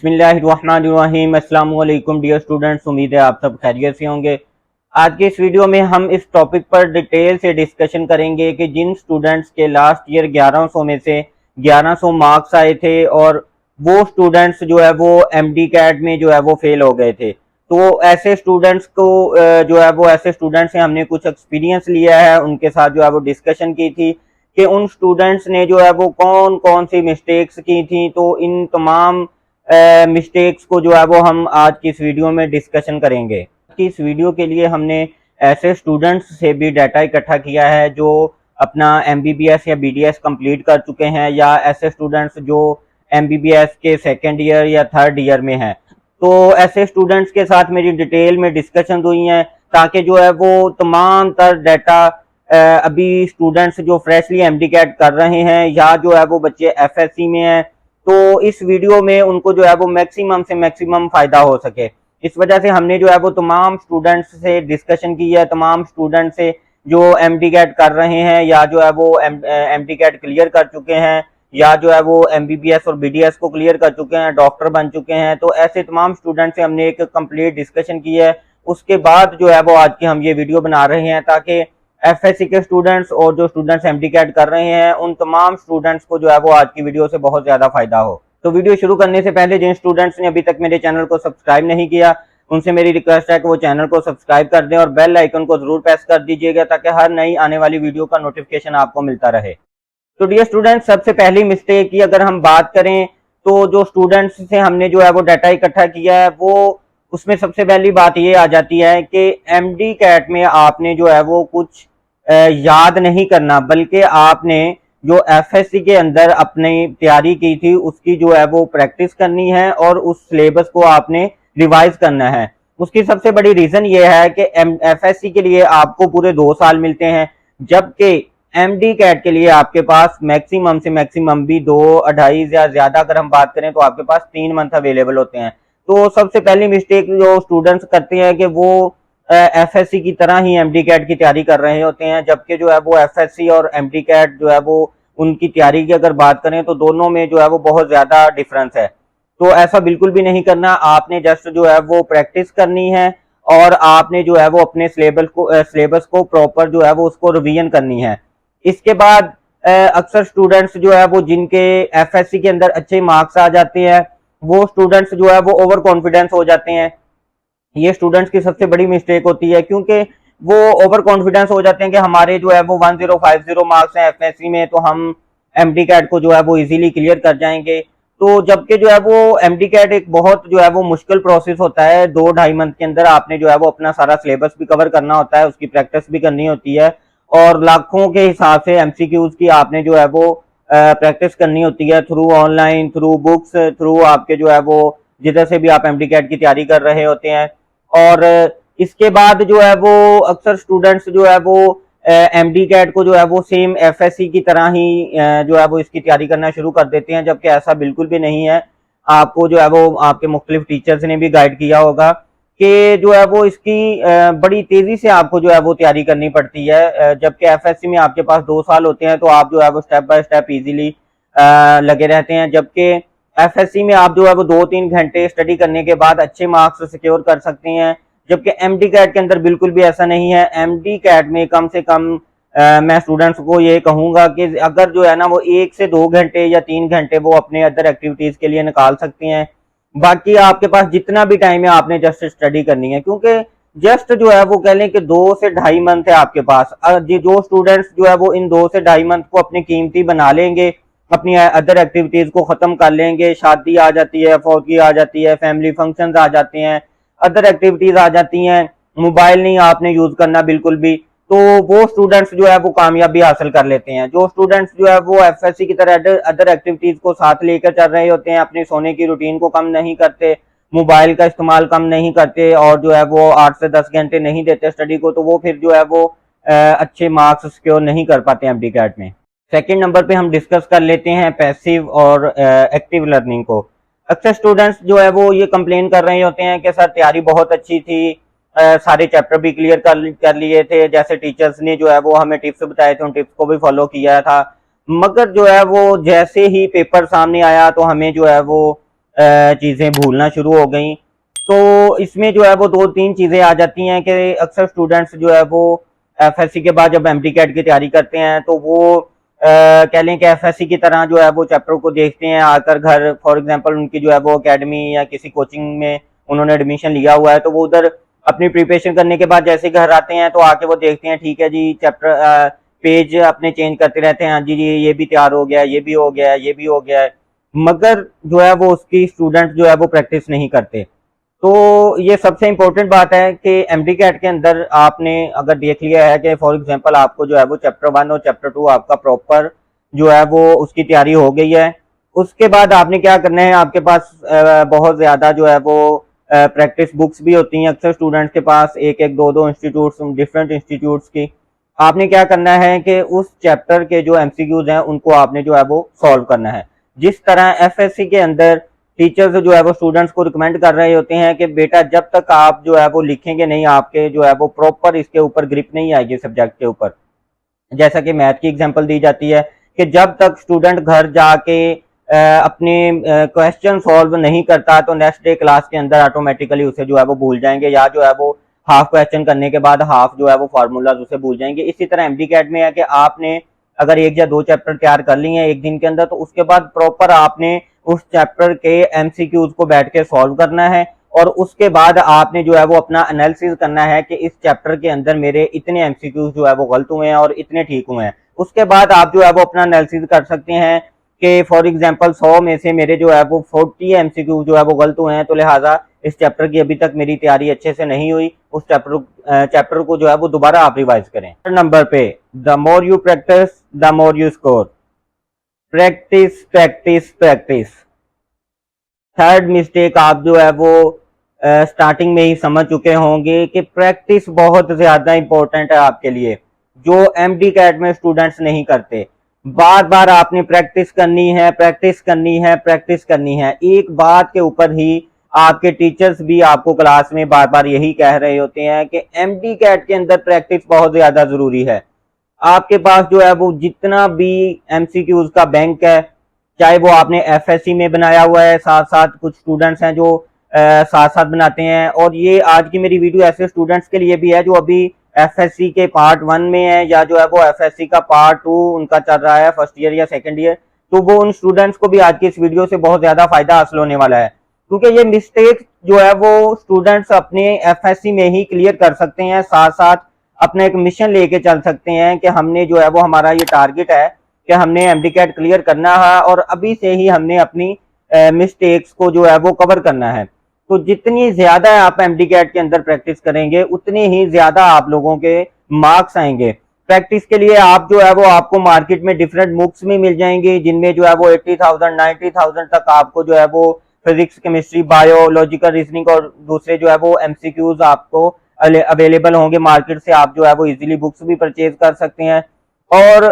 बिस्मिल्लाहिर्रहमानिर्रहीम। अस्सलाम वालेकुम डियर स्टूडेंट्स, उम्मीद है आप सब खैरियत से होंगे। आज के इस वीडियो में हम इस टॉपिक पर डिटेल से डिस्कशन करेंगे कि जिन स्टूडेंट्स के लास्ट ईयर 1100 में से 1100 मार्क्स आए थे और वो स्टूडेंट्स जो है वो एमडी कैट में जो है वो फेल हो गए थे, तो ऐसे स्टूडेंट्स को जो है वो ऐसे स्टूडेंट्स से हमने कुछ एक्सपीरियंस लिया है, उनके साथ जो है वो डिस्कशन की थी कि उन स्टूडेंट्स ने जो है वो कौन कौन सी मिस्टेक्स की थी। तो इन तमाम मिस्टेक्स को जो है वो हम आज की इस वीडियो में डिस्कशन करेंगे। कि इस वीडियो के लिए हमने ऐसे स्टूडेंट्स से भी डाटा इकट्ठा किया है जो अपना एमबीबीएस या बीडीएस कंप्लीट कर चुके हैं, या ऐसे स्टूडेंट्स जो एमबीबीएस के सेकेंड ईयर या थर्ड ईयर में हैं। तो ऐसे स्टूडेंट्स के साथ मेरी डिटेल में डिस्कशन हुई हैं ताकि जो है वो तमाम तर डाटा अभी स्टूडेंट्स जो फ्रेशली एमडी कैट कर रहे हैं या जो है वो बच्चे एफएससी में हैं, तो इस वीडियो में उनको जो है वो मैक्सिमम से मैक्सिमम फायदा हो सके। इस वजह से हमने जो है वो तमाम स्टूडेंट्स से डिस्कशन की है, तमाम स्टूडेंट से जो एमडी कैट कर रहे हैं या जो है वो एमडी कैट क्लियर कर चुके हैं या जो है वो एमबीबीएस और बीडीएस को क्लियर कर चुके हैं, डॉक्टर बन चुके हैं। तो ऐसे तमाम स्टूडेंट से हमने एक कंप्लीट डिस्कशन की है। उसके बाद जो है वो आज की हम ये वीडियो बना रहे हैं ताकि एफएससी के स्टूडेंट्स और जो स्टूडेंट्स एमडी कैट कर रहे हैं उन तमाम स्टूडेंट्स को जो है वो आज की वीडियो से बहुत ज्यादा फायदा हो। तो वीडियो शुरू करने से पहले जिन स्टूडेंट्स ने अभी तक मेरे चैनल को सब्सक्राइब नहीं किया, उनसे मेरी रिक्वेस्ट है कि वो चैनल को सब्सक्राइब कर दें और बेल आइकन को जरूर प्रेस कर दीजिएगा ताकि हर नई आने वाली वीडियो का नोटिफिकेशन आपको मिलता रहे। तो डियर स्टूडेंट्स, सबसे पहली मिस्टेक की अगर हम बात करें तो जो स्टूडेंट्स से हमने जो है वो डाटा इकट्ठा किया है, वो उसमें सबसे पहली बात ये आ जाती है कि एमडी कैट में आपने जो है वो कुछ याद नहीं करना, बल्कि आपने जो एफएससी के अंदर अपनी तैयारी की थी उसकी जो है वो प्रैक्टिस करनी है और उस सिलेबस को आपने रिवाइज करना है। उसकी सबसे बड़ी रीजन ये है कि एफएससी के लिए आपको पूरे 2 साल मिलते हैं, जबकि एमडी कैट के लिए आपके पास मैक्सिमम से मैक्सिमम भी 2-2.5 या ज्यादा अगर हम बात करें तो आपके पास 3 मंथ अवेलेबल होते हैं। तो सबसे पहली मिस्टेक जो स्टूडेंट्स करते हैं कि वो एफएससी की तरह ही एमडी कैट की तैयारी कर रहे होते हैं, जबकि जो है वो एफएससी और एमडी कैट जो है वो उनकी तैयारी की अगर बात करें तो दोनों में जो है वो बहुत ज्यादा डिफरेंस है। तो ऐसा बिल्कुल भी नहीं करना, आपने जस्ट जो है वो प्रैक्टिस करनी है और आपने जो है वो अपने सिलेबस को प्रॉपर जो है वो उसको रिवीजन करनी है। इसके बाद अक्सर स्टूडेंट्स जो है वो जिनके एफएससी के अंदर अच्छे मार्क्स आ जाते हैं, वो स्टूडेंट्स जो है वो ओवर कॉन्फिडेंस हो जाते हैं। ये स्टूडेंट्स की सबसे बड़ी मिस्टेक होती है, क्योंकि वो ओवर कॉन्फिडेंस हो जाते हैं कि हमारे जो है वो 1050 मार्क्स हैं एफएससी में, तो हम एमडी कैट को जो है वो इजीली क्लियर कर जाएंगे। तो जबकि जो है वो एमडी कैट एक बहुत जो है वो मुश्किल प्रोसेस होता है। 2-2.5 मंथ के अंदर आपने जो है वो अपना सारा सिलेबस भी कवर करना होता है, उसकी प्रैक्टिस भी करनी होती है और लाखों के हिसाब से एमसीक्यूज की आपने जो है वो प्रैक्टिस करनी होती है, through online, through books, through आपके जो है वो जिधर से भी आप एमडी कैट की तैयारी कर रहे होते हैं। और इसके बाद जो है वो अक्सर स्टूडेंट्स जो है वो एमडी कैट को जो है वो सेम एफएससी की तरह ही जो है वो इसकी तैयारी करना शुरू कर देते हैं, जबकि ऐसा बिल्कुल भी नहीं है। आपको जो है वो आपके मुख्तलिफ टीचर्स ने भी गाइड किया होगा कि जो है वो इसकी बड़ी तेजी से आपको जो है वो तैयारी करनी पड़ती है, जबकि एफएससी में आपके पास 2 साल होते हैं तो आप जो है वो स्टेप बाय स्टेप इजीली लगे रहते हैं। जबकि एफएससी में आप जो है वो 2-3 घंटे स्टडी करने के बाद अच्छे मार्क्स सिक्योर कर सकते हैं, जबकि एमडी कैट के अंदर बिल्कुल भी ऐसा नहीं है। एमडी कैट में कम से कम मैं स्टूडेंट्स को ये कहूंगा कि अगर जो है ना वो 1 से 2 घंटे या 3 घंटे वो अपने अदर एक्टिविटीज के लिए निकाल सकते हैं, बाकी आपके पास जितना भी टाइम है आपने जस्ट स्टडी करनी है। क्योंकि जस्ट जो है वो कह लें कि 2 से 2.5 मंथ है आपके पास। जो स्टूडेंट्स जो है वो इन 2 से 2.5 मंथ को अपनी कीमती बना लेंगे, अपनी अदर एक्टिविटीज को खत्म कर लेंगे, शादी आ जाती है, फौजी आ जाती है, फैमिली फंक्शंस आ जाते हैं, अदर एक्टिविटीज आ जाती हैं, मोबाइल नहीं आपने यूज करना बिल्कुल भी, तो वो स्टूडेंट्स जो है वो कामयाबी हासिल कर लेते हैं। जो स्टूडेंट्स जो है वो एफएससी की तरह अदर एक्टिविटीज को साथ लेकर चल रहे होते हैं, अपनी सोने की रूटीन को कम नहीं करते, मोबाइल का इस्तेमाल कम नहीं करते और जो है वो 8 से 10 घंटे नहीं देते स्टडी को, तो वो फिर जो है वो अच्छे मार्क्स सिक्योर नहीं कर पाते एमडी कैट में। सेकंड नंबर पे हम डिस्कस कर लेते हैं पैसिव और एक्टिव लर्निंग को। अक्सर स्टूडेंट्स जो है वो ये कंप्लेन कर रहे होते हैं कि सर तैयारी बहुत अच्छी थी, सारे चैप्टर भी क्लियर कर लिए थे, जैसे टीचर्स ने जो है वो हमें टिप्स बताए थे उन टिप्स को भी फॉलो किया था, मगर जो है वो जैसे ही पेपर सामने आया तो हमें जो है वो चीज़ें भूलना शुरू हो गई। तो इसमें जो है वो दो तीन चीज़ें आ जाती हैं कि अक्सर स्टूडेंट्स जो है वो एफएससी के बाद जब एमडी कैट की तैयारी करते हैं तो वो कह लें कि एफएससी की तरह जो है वो चैप्टर को देखते हैं आकर घर। फॉर एग्जांपल उनकी जो है वो एकेडमी या किसी कोचिंग में उन्होंने एडमिशन लिया हुआ है, तो वो उधर अपनी प्रिपरेशन करने के बाद जैसे घर आते हैं तो आके वो देखते हैं ठीक है जी चैप्टर पेज अपने चेंज करते रहते हैं, हाँ जी जी ये भी तैयार हो गया, ये भी हो गया, ये भी हो गया है, मगर जो है वो उसकी स्टूडेंट जो है वो प्रैक्टिस नहीं करते। तो ये सबसे इम्पोर्टेंट बात है कि एमडी कैट के अंदर आपने अगर देख लिया है कि फॉर एग्जांपल आपको जो है वो चैप्टर 1 और चैप्टर 2 आपका प्रॉपर जो है वो उसकी तैयारी हो गई है, उसके बाद आपने क्या करना है, आपके पास बहुत ज़्यादा जो है वो प्रैक्टिस बुक्स भी होती हैं अक्सर स्टूडेंट्स के पास, एक एक दो दो इंस्टीट्यूट्स, डिफरेंट इंस्टीट्यूट्स की। आपने क्या करना है कि उस चैप्टर के जो एमसीक्यूज हैं उनको आपने जो है वो सॉल्व करना है। जिस तरह एफएससी के अंदर टीचर्स जो है वो स्टूडेंट्स को रिकमेंड कर रहे होते हैं कि बेटा जब तक आप जो है वो लिखेंगे नहीं, आपके जो है वो प्रॉपर इसके ऊपर ग्रिप नहीं आएगी सब्जेक्ट के ऊपर। जैसा कि मैथ की एग्जांपल दी जाती है कि जब तक स्टूडेंट घर जाके अपने क्वेश्चन सॉल्व नहीं करता तो नेक्स्ट डे क्लास के अंदर ऑटोमेटिकली उसे जो है वो भूल जाएंगे, या जो है वो हाफ क्वेश्चन करने के बाद हाफ जो है वो फार्मूलाज उसे भूल जाएंगे। इसी तरह एमडी कैट में है कि आपने अगर एक या दो चैप्टर तैयार कर लिए हैं एक दिन के अंदर, तो उसके बाद प्रॉपर आपने उस चैप्टर के एमसीक्यूज को बैठ के सॉल्व करना है, और उसके बाद आपने जो है वो अपना एनालिसिस करना है कि इस चैप्टर के अंदर मेरे इतने एमसीक्यूज जो है वो गलत हुए हैं और इतने ठीक हुए हैं। उसके बाद आप जो है वो अपना एनालिसिस कर सकते हैं कि फॉर एग्जांपल 100 में से मेरे जो है वो 40 एमसीक्यू जो है वो गलत हुए हैं, तो लिहाजा इस चैप्टर की अभी तक मेरी तैयारी अच्छे से नहीं हुई, उस चैप्टर को जो है वो दोबारा आप रिवाइज करें। नंबर पे the more you practice the more you score. Practice practice practice. Third mistake आप जो है वो स्टार्टिंग में ही समझ चुके होंगे कि प्रैक्टिस बहुत ज्यादा इंपॉर्टेंट है आपके लिए, जो एमडी कैट में स्टूडेंट्स नहीं करते। बार बार आपने प्रैक्टिस करनी है, प्रैक्टिस करनी है, प्रैक्टिस करनी है। एक बात के ऊपर ही आपके टीचर्स भी आपको क्लास में बार बार यही कह रहे होते हैं कि एमडी कैट के अंदर प्रैक्टिस बहुत ज्यादा जरूरी है। आपके पास जो है वो जितना भी एमसीक्यूज का बैंक है, चाहे वो आपने एफएससी में बनाया हुआ है, साथ साथ कुछ स्टूडेंट्स हैं जो साथ साथ बनाते हैं, और ये आज की मेरी वीडियो ऐसे स्टूडेंट्स के लिए भी है जो अभी एफएससी के पार्ट 1 में है, या जो है वो एफएससी का पार्ट 2 उनका चल रहा है, फर्स्ट ईयर या सेकंड ईयर। तो वो उन स्टूडेंट्स को भी आज की इस वीडियो से बहुत ज्यादा फायदा हासिल होने वाला है, क्योंकि ये मिस्टेक जो है वो स्टूडेंट्स अपने एफएससी में ही क्लियर कर सकते हैं, साथ साथ अपना एक मिशन लेके चल सकते हैं कि हमने जो है वो हमारा ये टारगेट है कि हमने एमडी कैट क्लियर करना है, और अभी से ही हमने अपनी मिस्टेक्स को जो है वो कवर करना है। तो जितनी ज्यादा आप एमडी कैट के अंदर प्रैक्टिस करेंगे उतनी ही ज्यादा आप लोगों के मार्क्स आएंगे। प्रैक्टिस के लिए आप जो है वो आपको मार्केट में डिफरेंट बुक्स में मिल जाएंगी, जिनमें जो है वो 80,000 90,000 तक आपको जो है वो फिजिक्स, केमिस्ट्री, बायोलॉजिकल रीजनिंग और दूसरे जो है वो एमसीक्यूज आपको अवेलेबल होंगे मार्केट से। आप जो है वो इजीली बुक्स भी परचेज कर सकते हैं, और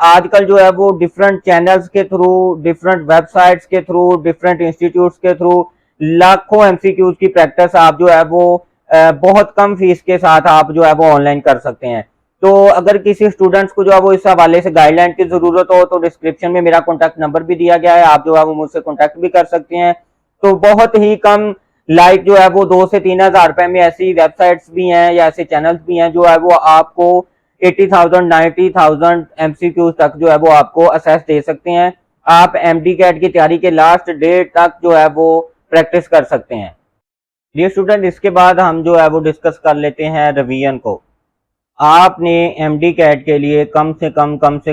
आजकल जो है वो डिफरेंट चैनल्स के थ्रू, डिफरेंट वेबसाइट्स के थ्रू, डिफरेंट इंस्टीट्यूट्स के थ्रू लाखों एमसीक्यूज की प्रैक्टिस आप जो है वो बहुत कम फीस के साथ आप जो है वो ऑनलाइन कर सकते हैं। तो अगर किसी स्टूडेंट्स को जो है वो इस हवाले से गाइडलाइन की जरूरत हो तो डिस्क्रिप्शन में मेरा कॉन्टैक्ट नंबर भी दिया गया है, आप जो है वो मुझसे कॉन्टैक्ट भी कर सकते हैं। तो बहुत ही कम जो है वो 2 से 3 हजार रुपए में ऐसी वेबसाइट्स भी हैं या ऐसे चैनल्स भी हैं जो है वो आपको 80,000 90,000 एमसीक्यू तक जो है वो आपको असेस दे सकते हैं। आप एमडी कैट की तैयारी के लास्ट डेट तक जो है वो प्रैक्टिस कर सकते हैं। डियर स्टूडेंट, इसके बाद हम जो है वो डिस्कस कर लेते हैं रिवीजन को। आपने एमडी कैट के लिए कम से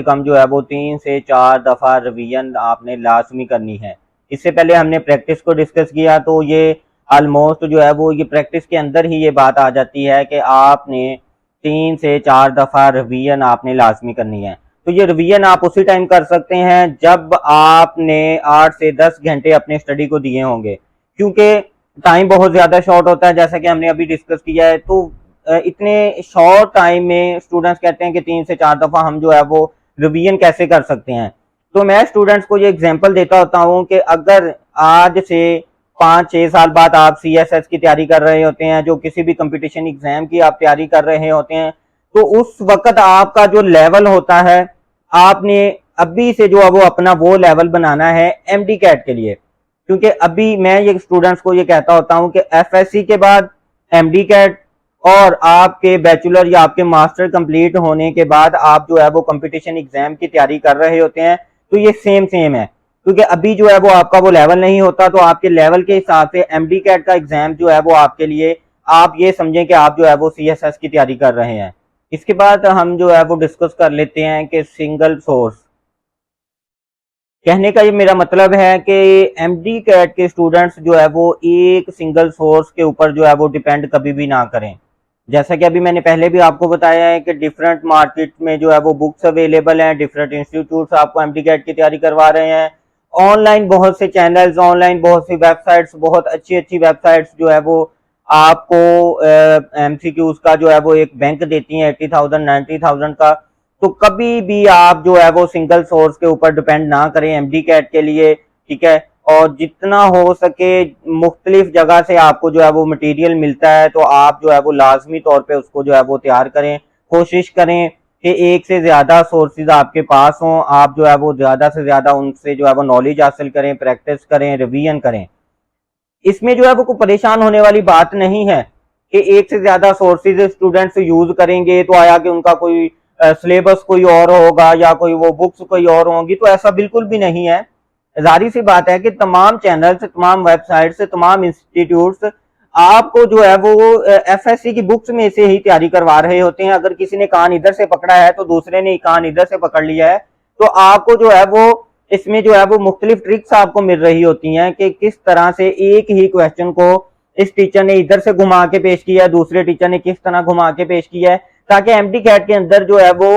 कम जो है वो 3 से 4 दफा रिवीजन आपने लाजमी करनी है। इससे पहले हमने प्रैक्टिस को डिस्कस किया, तो ये ऑलमोस्ट जो है वो ये प्रैक्टिस के अंदर ही ये बात आ जाती है कि आपने 3 से 4 दफा रिवीजन आपने लाजमी करनी है। तो ये रिवीजन आप उसी टाइम कर सकते हैं जब आपने 8 से 10 घंटे अपने स्टडी को दिए होंगे, क्योंकि टाइम बहुत ज्यादा शॉर्ट होता है जैसा कि हमने अभी डिस्कस किया है। तो इतने शॉर्ट टाइम में स्टूडेंट्स कहते हैं कि 3 से 4 दफा हम जो है वो रिवीजन कैसे कर सकते हैं। तो मैं स्टूडेंट्स को ये एग्जांपल देता होता हूँ कि अगर आज से 5-6 साल बाद आप सीएसएस की तैयारी कर रहे होते हैं, जो किसी भी कंपटीशन एग्जाम की आप तैयारी कर रहे होते हैं, तो उस वक्त आपका जो लेवल होता है, आपने अभी से जो है वो अपना वो लेवल बनाना है एमडी कैट के लिए। क्योंकि अभी मैं ये स्टूडेंट्स को ये कहता होता हूँ कि एफएससी के बाद एमडी कैट और आपके बैचलर या आपके मास्टर कंप्लीट होने के बाद आप जो है वो कंपटीशन एग्जाम की तैयारी कर रहे होते हैं, तो ये सेम सेम है। क्योंकि अभी जो है वो आपका वो लेवल नहीं होता, तो आपके लेवल के हिसाब से एमडी कैट का एग्जाम जो है वो आपके लिए, आप ये समझें कि आप जो है वो सीएसएस की तैयारी कर रहे हैं। इसके बाद हम जो है वो डिस्कस कर लेते हैं कि सिंगल सोर्स। कहने का ये मेरा मतलब है कि एमडी कैट के स्टूडेंट्स जो है वो एक सिंगल सोर्स के ऊपर जो है वो डिपेंड कभी भी ना करें। जैसा कि अभी मैंने पहले भी आपको बताया है कि डिफरेंट मार्केट में जो है वो बुक्स अवेलेबल हैं, डिफरेंट इंस्टीट्यूट्स आपको एमडी कैट की तैयारी करवा रहे हैं। ऑनलाइन बहुत से चैनल्स, ऑनलाइन बहुत सी वेबसाइट्स, बहुत अच्छी अच्छी वेबसाइट्स जो है वो आपको एमसीक्यूज का जो है वो एक बैंक देती हैं 80,000 90,000 का। तो कभी भी आप जो है वो सिंगल सोर्स के ऊपर डिपेंड ना करें एमडी कैट के लिए, ठीक है। और जितना हो सके मुख्तलिफ जगह से आपको जो है वो मटेरियल मिलता है, तो आप जो है वो लाजमी तौर पे उसको जो है वो तैयार करें। कोशिश करें कि एक से ज्यादा सोर्सेज आपके पास हों, आप जो है वो ज्यादा से ज्यादा उनसे जो है वो नॉलेज हासिल करें, प्रैक्टिस करें, रिवीजन करें। इसमें जो है वो कोई परेशान होने वाली बात नहीं है कि एक से ज्यादा सोर्सेज स्टूडेंट्स यूज करेंगे तो आया कि उनका कोई सिलेबस कोई और होगा या कोई वो बुक्स कोई और होंगी, तो ऐसा बिल्कुल भी नहीं है। जारी सी बात है कि तमाम चैनल से, तमाम वेबसाइट से, तमाम इंस्टीट्यूट्स आपको जो है वो एफएससी की बुक्स में से ही तैयारी करवा रहे होते हैं। अगर किसी ने कान इधर से पकड़ा है तो दूसरे ने कान इधर से पकड़ लिया है, तो आपको जो है वो इसमें जो है वो मुख्तलिफ ट्रिक्स आपको मिल रही होती हैं कि किस तरह से एक ही क्वेश्चन को इस टीचर ने इधर से घुमा के पेश किया है, दूसरे टीचर ने किस तरह घुमा के पेश किया है, ताकि एमडी कैट के अंदर जो है वो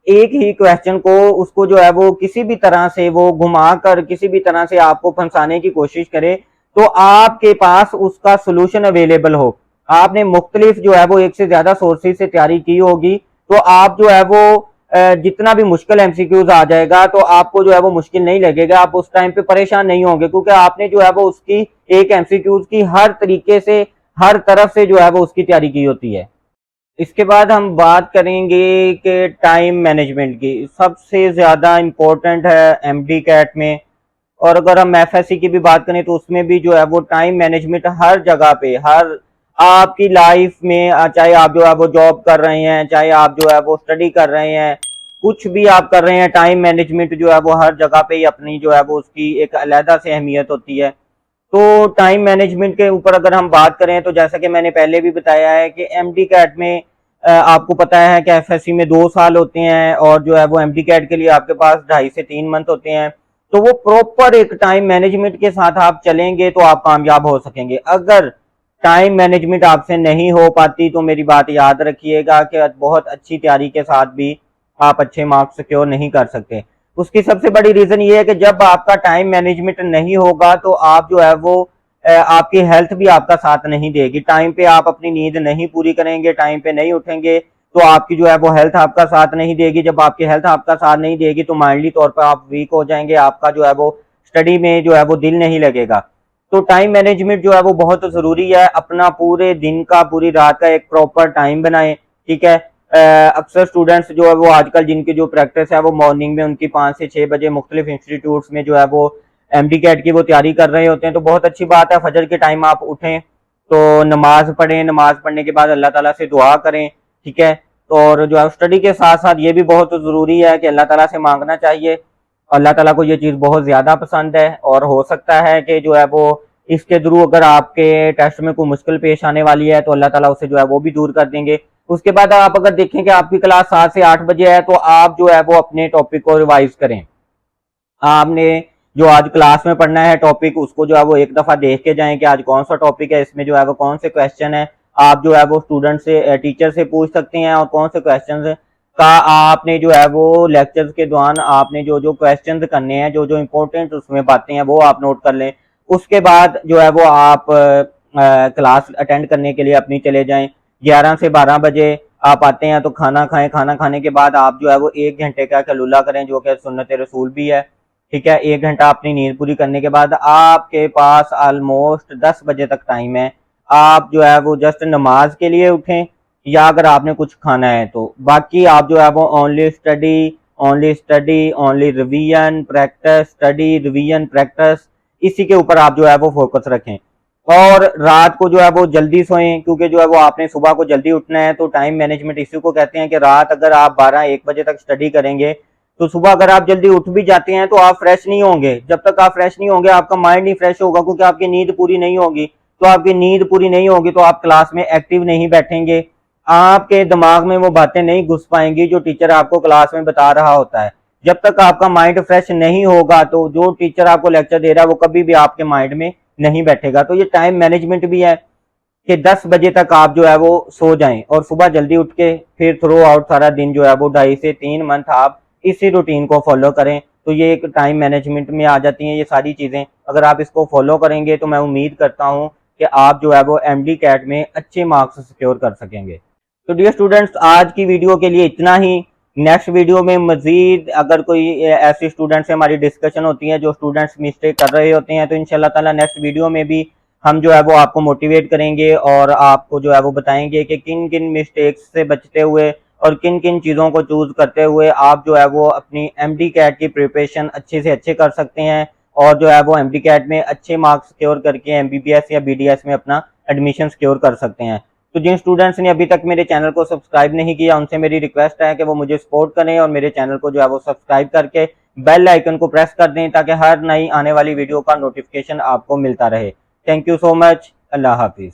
एक ही क्वेश्चन को उसको जो है वो किसी भी तरह से वो घुमा कर किसी भी तरह से आपको फंसाने की कोशिश करे, तो आपके पास उसका सोल्यूशन अवेलेबल हो। आपने मुख्तलिफ जो है वो एक से ज्यादा सोर्सेज से तैयारी की होगी, तो आप जो है वो जितना भी मुश्किल एमसीक्यूज आ जाएगा तो आपको जो है वो मुश्किल नहीं लगेगा, आप उस टाइम पे परेशान नहीं होंगे, क्योंकि आपने जो है वो उसकी एक एमसीक्यूज की हर तरीके से, हर तरफ से जो है वो उसकी तैयारी की होती है। इसके बाद हम बात करेंगे कि टाइम मैनेजमेंट की, सबसे ज्यादा इम्पोर्टेंट है एमडी कैट में। और अगर हम एफएससी की भी बात करें तो उसमें भी जो है वो टाइम मैनेजमेंट हर जगह पे, हर आपकी लाइफ में, चाहे आप जो है वो जॉब कर रहे हैं, चाहे आप जो है वो स्टडी कर रहे हैं, कुछ भी आप कर रहे हैं, टाइम मैनेजमेंट जो है वो हर जगह पे ही अपनी जो है वो उसकी एक अलहदा से अहमियत होती है। तो टाइम मैनेजमेंट के ऊपर अगर हम बात करें तो जैसा कि मैंने पहले भी बताया है कि एमडी कैट में आपको पता है कि एफएससी में 2 साल होते हैं और जो है वो एमडी कैट के लिए आपके पास 2.5 से 3 मंथ होते हैं। तो वो प्रॉपर एक टाइम मैनेजमेंट के साथ आप चलेंगे तो आप कामयाब हो सकेंगे। अगर टाइम मैनेजमेंट आपसे नहीं हो पाती तो मेरी बात याद रखिएगा कि बहुत अच्छी तैयारी के साथ भी आप अच्छे मार्क्स सिक्योर नहीं कर सकते। उसकी सबसे बड़ी रीजन ये है कि जब आपका टाइम मैनेजमेंट नहीं होगा तो आप जो है वो आपकी हेल्थ भी आपका साथ नहीं देगी। टाइम पे आप अपनी नींद नहीं पूरी करेंगे, टाइम पे नहीं उठेंगे, तो आपकी जो है वो हेल्थ आपका साथ नहीं देगी। जब आपकी हेल्थ आपका साथ नहीं देगी तो माइंडली तौर पर आप वीक हो जाएंगे, आपका जो है वो स्टडी में जो है वो दिल नहीं लगेगा। तो टाइम मैनेजमेंट जो है वो बहुत जरूरी है। अपना पूरे दिन का, पूरी रात का एक प्रॉपर टाइम बनाएं, ठीक है। अक्सर स्टूडेंट्स जो है वो आजकल जिनकी जो प्रैक्टिस है वो मॉर्निंग में उनकी 5 से 6 बजे मुख्तलिफ इंस्टीट्यूट्स में जो है वो एमडी कैट की वो तैयारी कर रहे होते हैं, तो बहुत अच्छी बात है। फजर के टाइम आप उठें तो नमाज पढ़ें, नमाज पढ़ने के बाद अल्लाह ताला से दुआ करें, ठीक है। तो और जो है स्टडी के साथ साथ ये भी बहुत जरूरी है कि अल्लाह ताला से मांगना चाहिए। अल्लाह ताला को ये चीज़ बहुत ज़्यादा पसंद है और हो सकता है कि जो है वो इसके थ्रू अगर आपके टेस्ट में कोई मुश्किल पेश आने वाली है तो अल्लाह ताला उसे जो है वो भी दूर कर देंगे। उसके बाद आप अगर देखें कि आपकी क्लास 7 से 8 बजे है तो आप जो है वो अपने टॉपिक को रिवाइज करें। आपने जो आज क्लास में पढ़ना है टॉपिक, उसको जो है वो एक दफा देख के जाएं कि आज कौन सा टॉपिक है, इसमें जो है वो कौन से क्वेश्चन है। आप जो है वो स्टूडेंट से, टीचर से पूछ सकते हैं और कौन से क्वेश्चन का आपने जो है वो लेक्चर्स के दौरान आपने जो जो क्वेश्चन करने हैं, जो जो इम्पोर्टेंट उसमें बातें हैं वो आप नोट कर लें। उसके बाद जो है वो आप क्लास अटेंड करने के लिए अपनी चले जाएं। 11 से 12 बजे आप आते हैं तो खाना खाएं, खाना खाने के बाद आप जो है वो 1 घंटे का कलूला करें, जो कि सुन्नत रसूल भी है, ठीक है। 1 घंटा अपनी नींद पूरी करने के बाद आपके पास ऑलमोस्ट 10 बजे तक टाइम है। आप जो है वो जस्ट नमाज के लिए उठें या अगर आपने कुछ खाना है तो, बाकी आप जो है वो only study, only study, only revision practice, study revision practice, इसी के ऊपर आप जो है वो फोकस रखें। और रात को जो है वो जल्दी सोएं, क्योंकि जो है वो आपने सुबह को जल्दी उठना है। तो टाइम मैनेजमेंट इसी को कहते हैं कि रात अगर आप 12-1 बजे तक स्टडी करेंगे तो सुबह अगर आप जल्दी उठ भी जाते हैं तो आप फ्रेश नहीं होंगे। जब तक आप फ्रेश नहीं होंगे आपका माइंड नहीं फ्रेश होगा, क्योंकि आपकी नींद पूरी नहीं होगी। तो आपकी नींद पूरी नहीं होगी तो आप क्लास में एक्टिव नहीं बैठेंगे, आपके दिमाग में वो बातें नहीं घुस पाएंगी जो टीचर आपको क्लास में बता रहा होता है। जब तक आपका माइंड फ्रेश नहीं होगा तो जो टीचर आपको लेक्चर दे रहा है वो कभी भी आपके माइंड में नहीं बैठेगा। तो ये टाइम मैनेजमेंट भी है कि 10 बजे तक आप जो है वो सो जाएं और सुबह जल्दी उठ के फिर थ्रू आउट सारा दिन जो है वो 2.5 से 3 मंथ आप इसी रूटीन को फॉलो करें। तो ये एक टाइम मैनेजमेंट में आ जाती हैं ये सारी चीज़ें। अगर आप इसको फॉलो करेंगे तो मैं उम्मीद करता हूँ कि आप जो है वो एमडी कैट में अच्छे मार्क्स सिक्योर कर सकेंगे। तो डियर स्टूडेंट्स, आज की वीडियो के लिए इतना ही। नेक्स्ट वीडियो में मजीद अगर कोई ऐसे स्टूडेंट से हमारी डिस्कशन होती है जो स्टूडेंट्स मिस्टेक कर रहे होते हैं तो इंशाल्लाह ताला नेक्स्ट वीडियो में भी हम जो है वो आपको मोटिवेट करेंगे और आपको जो है वो बताएंगे कि किन किन मिस्टेक्स से बचते हुए और किन किन चीज़ों को चूज करते हुए आप जो है वो अपनी एमडी कैट की प्रिपरेशन अच्छे से अच्छे कर सकते हैं और जो है वो एमडी कैट में अच्छे मार्क्स सिक्योर करके एमबीबीएस या बीडीएस में अपना एडमिशन सिक्योर कर सकते हैं। तो जिन स्टूडेंट्स ने अभी तक मेरे चैनल को सब्सक्राइब नहीं किया उनसे मेरी रिक्वेस्ट है कि वो मुझे सपोर्ट करें और मेरे चैनल को जो है वो सब्सक्राइब करके बेल आइकन को प्रेस कर दें ताकि हर नई आने वाली वीडियो का नोटिफिकेशन आपको मिलता रहे। Thank you so much. Allah Hafiz.